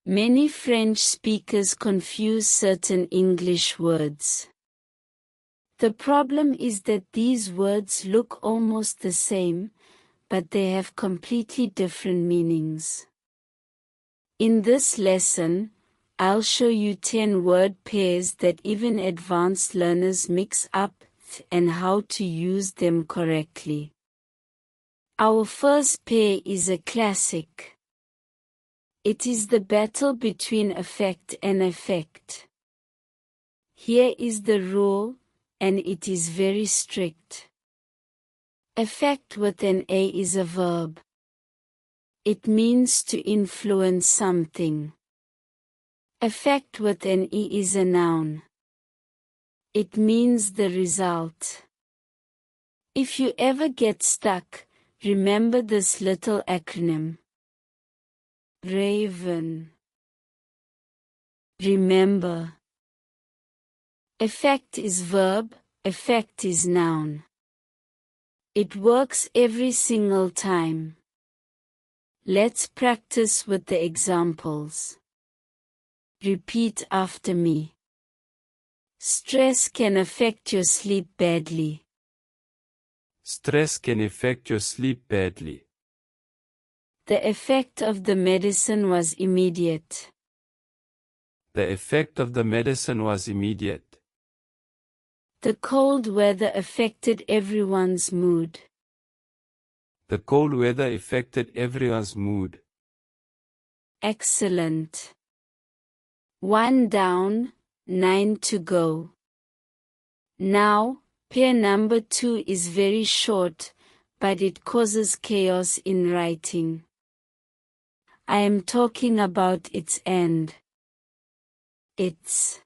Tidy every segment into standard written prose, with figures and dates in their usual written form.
Many French speakers confuse certain English words. The problem is that these words look almost the same, but they have completely different meanings. In this lesson, I'll show you 10 word pairs that even advanced learners mix up and how to use them correctly. Our first pair is a classic. It is the battle between affect and effect. Here is the rule, and it is very strict. Affect with an A is a verb. It means to influence something. Affect with an E is a noun. It means the result. If you ever get stuck, remember this little acronym. Raven. Remember. Affect is verb, effect is noun. It works every single time. Let's practice with the examples. Repeat after me. Stress can affect your sleep badly. Stress can affect your sleep badly. The effect of the medicine was immediate. The effect of the medicine was immediate. The cold weather affected everyone's mood. The cold weather affected everyone's mood. Excellent. 1 down, 9 to go. Now, pair number 2 is very short, but it causes chaos in writing. I am talking about its end. It's.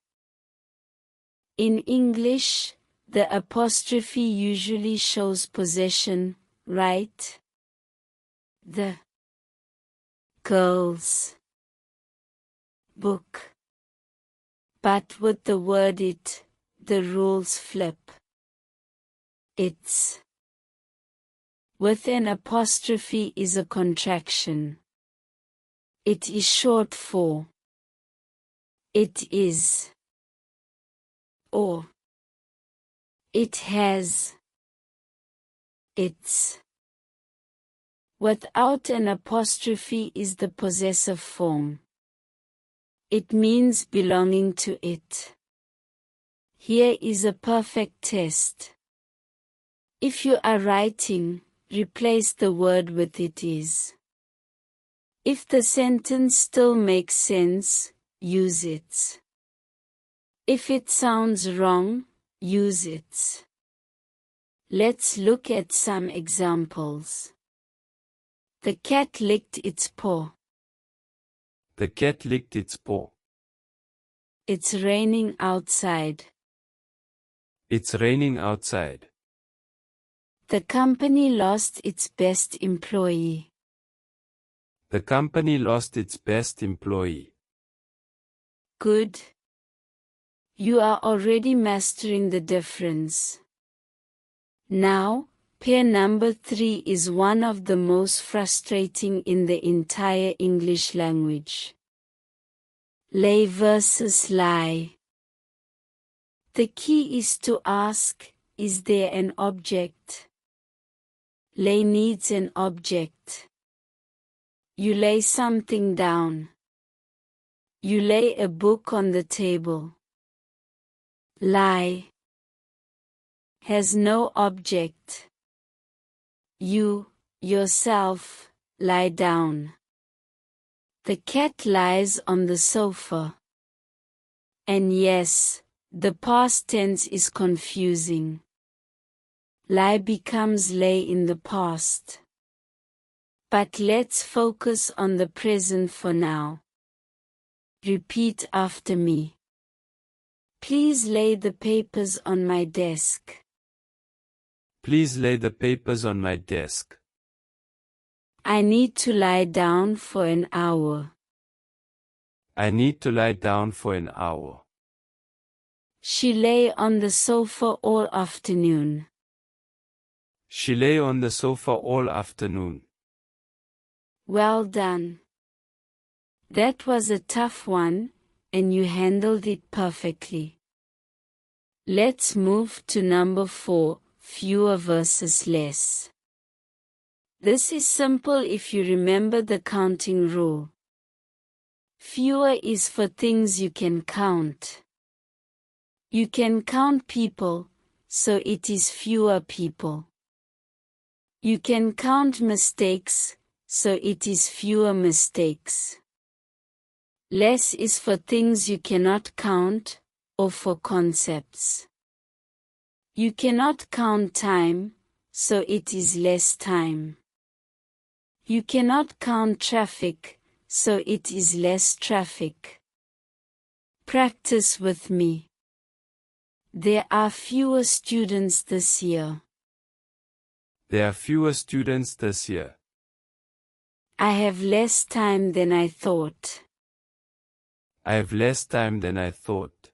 In English, the apostrophe usually shows possession, right? The girl's book. But with the word it, the rules flip. It's. With an apostrophe is a contraction. It is short for. It is. Or. It has. It's. Without an apostrophe is the possessive form. It means belonging to it. Here is a perfect test. If you are writing, replace the word with it is. If the sentence still makes sense, use it. If it sounds wrong, use it. Let's look at some examples. The cat licked its paw. The cat licked its paw. It's raining outside. It's raining outside. The company lost its best employee. The company lost its best employee. Good. You are already mastering the difference. Now, pair number 3 is one of the most frustrating in the entire English language. Lay versus lie. The key is to ask, is there an object? Lay needs an object. You lay something down. You lay a book on the table. Lie has no object. You, yourself, lie down. The cat lies on the sofa. And yes, the past tense is confusing. Lie becomes lay in the past. But let's focus on the present for now. Repeat after me. Please lay the papers on my desk. Please lay the papers on my desk. I need to lie down for an hour. I need to lie down for an hour. She lay on the sofa all afternoon. She lay on the sofa all afternoon. Well done. That was a tough one, and you handled it perfectly. Let's move to number 4, fewer versus less. This is simple if you remember the counting rule. Fewer is for things you can count. You can count people, so it is fewer people. You can count mistakes, so it is fewer mistakes. Less is for things you cannot count, or for concepts. You cannot count time, so it is less time. You cannot count traffic, so it is less traffic. Practice with me. There are fewer students this year. There are fewer students this year. I have less time than I thought. I have less time than I thought.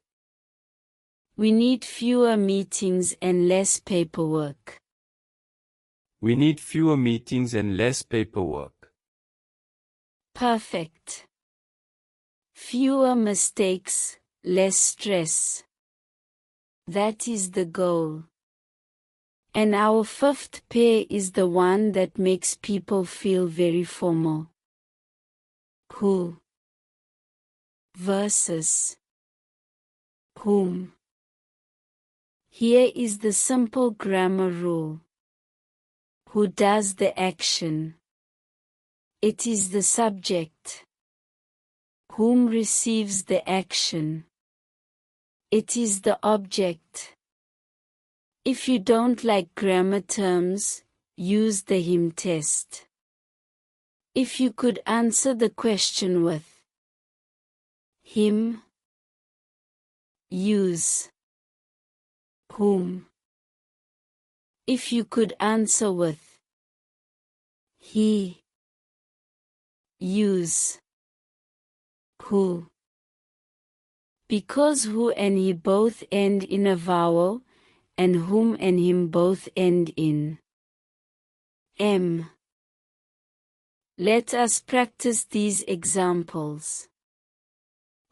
We need fewer meetings and less paperwork. We need fewer meetings and less paperwork. Perfect. Fewer mistakes, less stress. That is the goal. And our 5th pair is the one that makes people feel very formal. Who versus whom. Here is the simple grammar rule. Who does the action? It is the subject. Whom receives the action? It is the object. If you don't like grammar terms, use the him test. If you could answer the question with him, use whom. If you could answer with he, use who. Because who and he both end in a vowel, and whom and him both end in m. Let us practice these examples.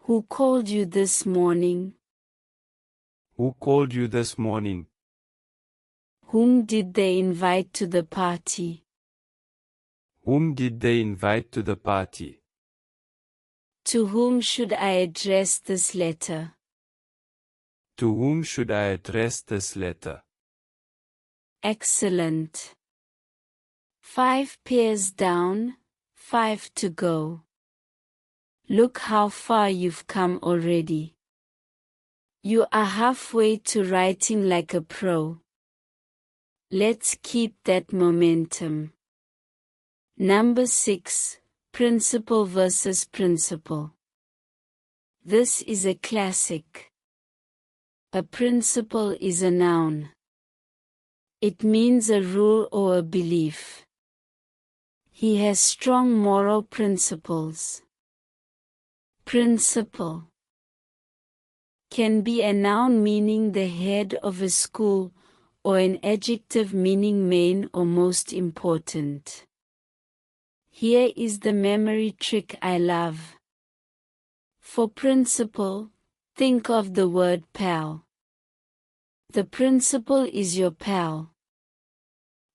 Who called you this morning? Who called you this morning? Whom did they invite to the party? Whom did they invite to the party? To whom should I address this letter? To whom should I address this letter? Excellent. 5 pairs down, 5 to go. Look how far you've come already. You are halfway to writing like a pro. Let's keep that momentum. Number 6, principle versus principle. This is a classic. A principle is a noun. It means a rule or a belief. He has strong moral principles. Principal can be a noun meaning the head of a school, or an adjective meaning main or most important. Here is the memory trick I love. For principal, think of the word pal. The principal is your pal.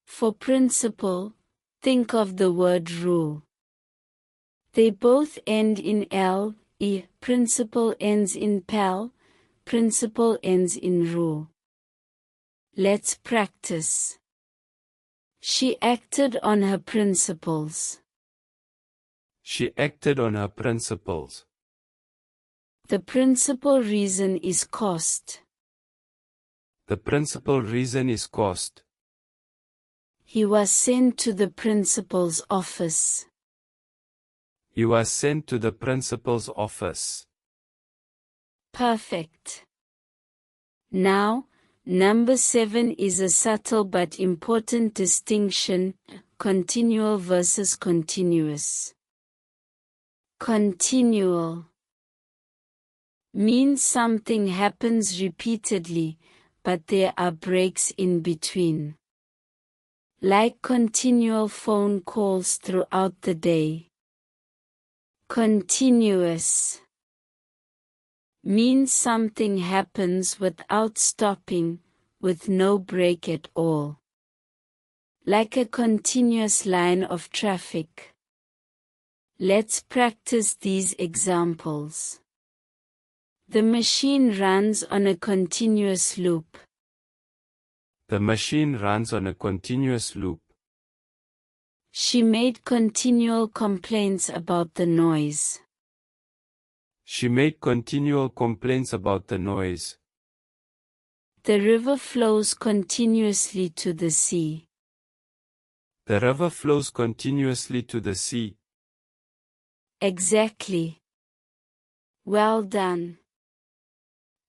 For principle, think of the word rule. They both end in L, E. Principal ends in pal, principal ends in rule. Let's practice. She acted on her principles. She acted on her principles. The principal reason is cost. The principal reason is cost. He was sent to the principal's office. He was sent to the principal's office. Perfect. Now, number 7 is a subtle but important distinction, continual versus continuous. Continual means something happens repeatedly, but there are breaks in between. Like continual phone calls throughout the day. Continuous means something happens without stopping, with no break at all. Like a continuous line of traffic. Let's practice these examples. The machine runs on a continuous loop. The machine runs on a continuous loop. She made continual complaints about the noise. She made continual complaints about the noise. The river flows continuously to the sea. The river flows continuously to the sea. Exactly. Well done.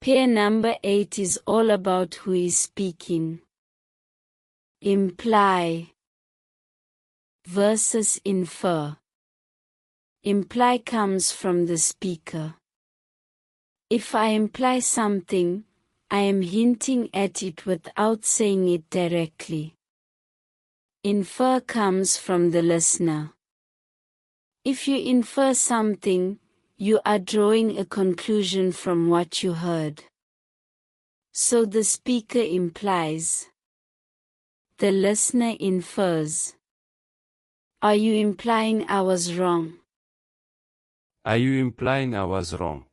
Pair number 8 is all about who is speaking. Imply versus infer. Imply comes from the speaker. If I imply something, I am hinting at it without saying it directly. Infer comes from the listener. If you infer something, you are drawing a conclusion from what you heard. So the speaker implies. The listener infers. Are you implying I was wrong? Are you implying I was wrong?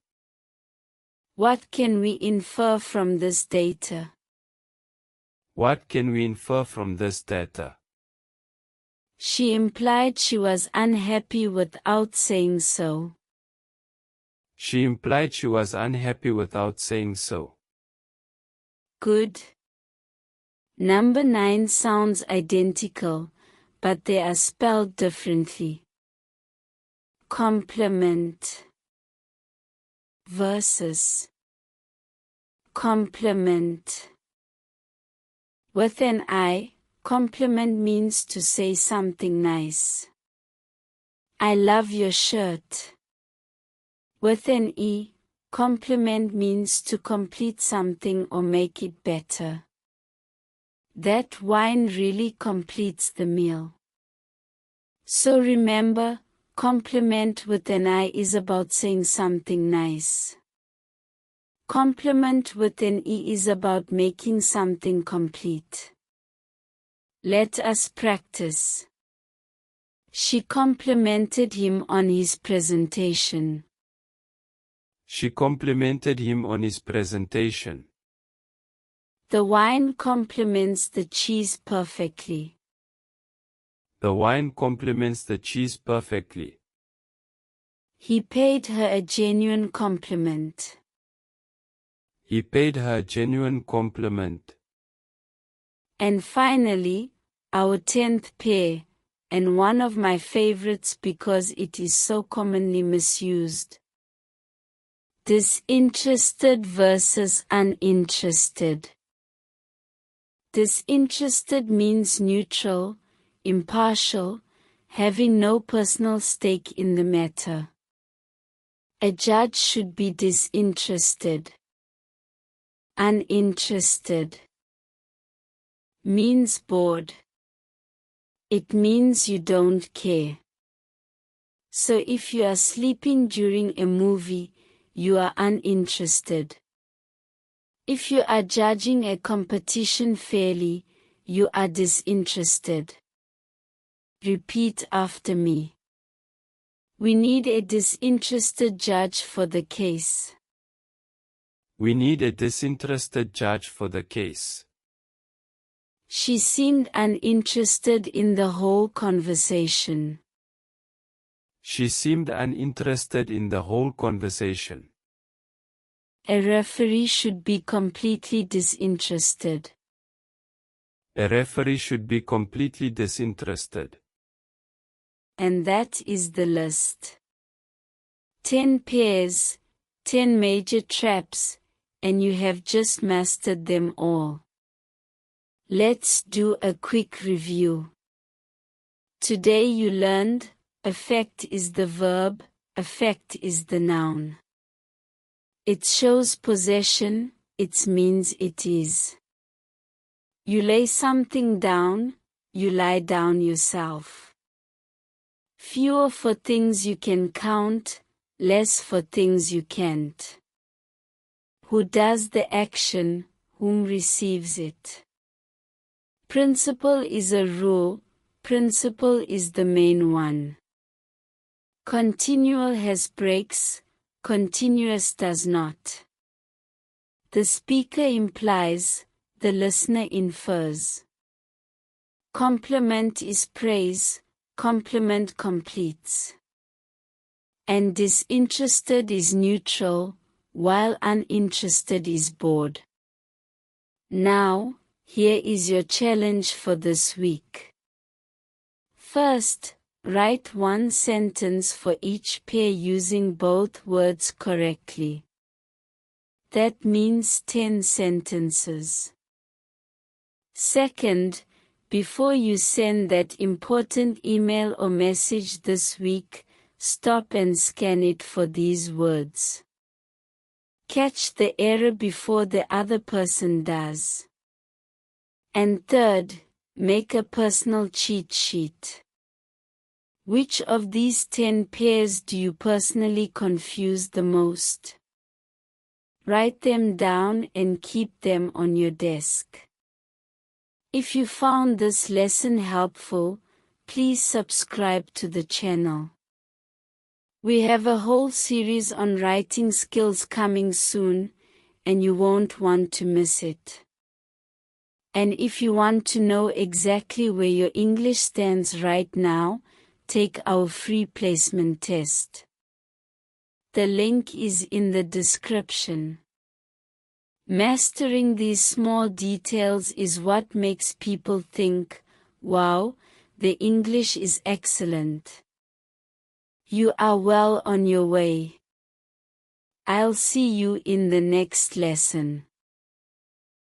What can we infer from this data? What can we infer from this data? She implied she was unhappy without saying so. She implied she was unhappy without saying so. Good. Number 9 sounds identical, but they are spelled differently. Complement versus complement. With an I, compliment means to say something nice. I love your shirt. With an E, compliment means to complete something or make it better. That wine really completes the meal. So remember, compliment with an I is about saying something nice. Compliment with an E is about making something complete. Let us practice. She complimented him on his presentation. She complimented him on his presentation. The wine complements the cheese perfectly. The wine complements the cheese perfectly. He paid her a genuine compliment. He paid her a genuine compliment. And finally, our 10th pair, and one of my favorites because it is so commonly misused. Disinterested versus uninterested. Disinterested means neutral, impartial, having no personal stake in the matter. A judge should be disinterested. Uninterested means bored. It means you don't care. So if you are sleeping during a movie, you are uninterested. If you are judging a competition fairly, you are disinterested. Repeat after me. We need a disinterested judge for the case. We need a disinterested judge for the case. She seemed uninterested in the whole conversation. She seemed uninterested in the whole conversation. A referee should be completely disinterested. A referee should be completely disinterested. And that is the list. 10 pairs, 10 major traps, and you have just mastered them all. Let's do a quick review. Today you learned, affect is the verb, affect is the noun. It shows possession, it means it is. You lay something down, you lie down yourself. Fewer for things you can count, less for things you can't. Who does the action, whom receives it. Principle is a rule, principle is the main one. Continual has breaks, continuous does not. The speaker implies, the listener infers. Compliment is praise, compliment completes. And disinterested is neutral, while uninterested is bored. Now, here is your challenge for this week. First, write one sentence for each pair using both words correctly. That means 10 sentences. Second, before you send that important email or message this week, stop and scan it for these words. Catch the error before the other person does. And third, make a personal cheat sheet. Which of these 10 pairs do you personally confuse the most? Write them down and keep them on your desk. If you found this lesson helpful, please subscribe to the channel. We have a whole series on writing skills coming soon, and you won't want to miss it. And if you want to know exactly where your English stands right now, take our free placement test. The link is in the description. Mastering these small details is what makes people think, wow, the English is excellent. You are well on your way. I'll see you in the next lesson.